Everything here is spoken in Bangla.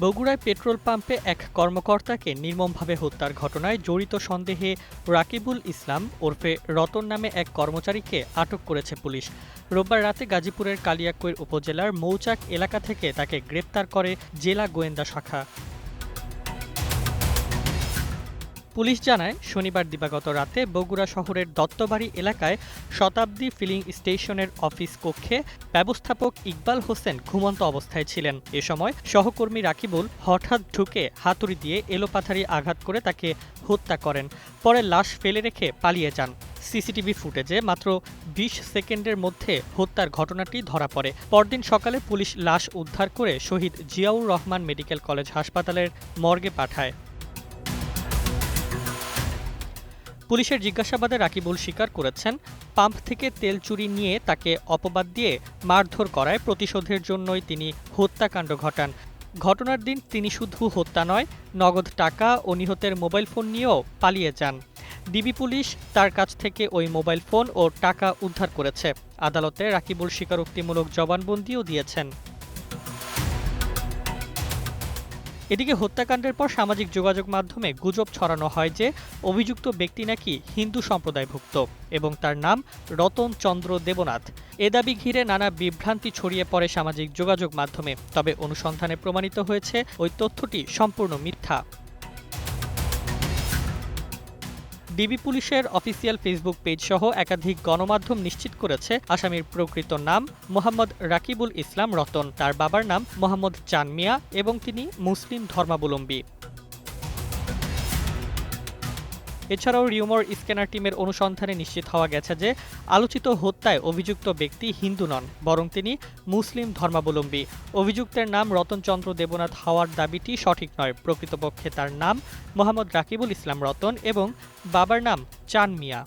বগুড়ায় পেট্রোল পাম্পে এক কর্মকর্তাকে নির্মমভাবে হত্যার ঘটনায় জড়িত সন্দেহে রাকিবুল ইসলাম ওরফে রতন নামে এক কর্মচারীকে আটক করেছে পুলিশ। রোববার রাতে গাজীপুরের কালিয়াকৈর উপজেলার মৌচাক এলাকা থেকে তাকে গ্রেপ্তার করে জেলা গোয়েন্দা শাখা। পুলিশ জানায়, শনিবার দিবাগত রাতে বগুড়া শহরের দত্তবাড়ি এলাকায় শতাব্দী ফিলিং স্টেশনের অফিস কক্ষে ব্যবস্থাপক ইকবাল হোসেন ঘুমন্ত অবস্থায় ছিলেন। এ সময় সহকর্মী রাকিবুল হঠাৎ ঢুকে হাতুড়ি দিয়ে এলোপাথারি আঘাত করে তাকে হত্যা করেন। পরে লাশ ফেলে রেখে পালিয়ে যান। সিসিটিভি ফুটেজে মাত্র ২০ সেকেন্ডের মধ্যে হত্যার ঘটনাটি ধরা পড়ে। পরদিন সকালে পুলিশ লাশ উদ্ধার করে শহীদ জিয়াউর রহমান মেডিকেল কলেজ হাসপাতালের মর্গে পাঠায়। পুলিশের জিজ্ঞাসাবাদে রাকিবুল স্বীকার করেছেন, পাম্প থেকে তেল চুরি নিয়ে তাকে অপবাদ দিয়ে মারধর করায় প্রতিশোধের জন্যই তিনি হত্যাকাণ্ড ঘটান। ঘটনার দিন তিনি শুধু হত্যা নয়, নগদ টাকা ও নিহতের মোবাইল ফোন নিয়েও পালিয়ে যান। ডিবি পুলিশ তার কাছ থেকে ওই মোবাইল ফোন ও টাকা উদ্ধার করেছে। আদালতে রাকিবুল স্বীকারোক্তিমূলক জবানবন্দিও দিয়েছেন। এদিকে হত্যাকাণ্ডের পর সামাজিক যোগাযোগ মাধ্যমে গুজব ছড়ানো হয় যে অভিযুক্ত ব্যক্তি নাকি হিন্দু সম্প্রদায়ভুক্ত এবং তার নাম রতন চন্দ্র দেবনাথ। এ দাবি ঘিরে নানা বিভ্রান্তি ছড়িয়ে পড়ে সামাজিক যোগাযোগ মাধ্যমে। তবে অনুসন্ধানে প্রমাণিত হয়েছে ওই তথ্যটি সম্পূর্ণ মিথ্যা। ডিবি পুলিশের অফিসিয়াল ফেসবুক পেজ সহ একাধিক গণমাধ্যম নিশ্চিত করেছে আসামির প্রকৃত নাম মোহাম্মদ রাকিবুল ইসলাম রতন। তার বাবার নাম মোহাম্মদ চান মিয়া এবং তিনি মুসলিম ধর্মাবলম্বী। এছাড়াও রিউমার স্ক্যানার টিমের অনুসন্ধানে নিশ্চিত হওয়া গেছে যে আলোচিত হত্যায় অভিযুক্ত ব্যক্তি হিন্দু নন, বরং তিনি মুসলিম ধর্মাবলম্বী। অভিযুক্তের নাম রতনচন্দ্র দেবনাথ হওয়ার দাবিটি সঠিক নয়। প্রকৃতপক্ষে তার নাম মোহাম্মদ রাকিবুল ইসলাম রতন এবং বাবার নাম চান মিয়া।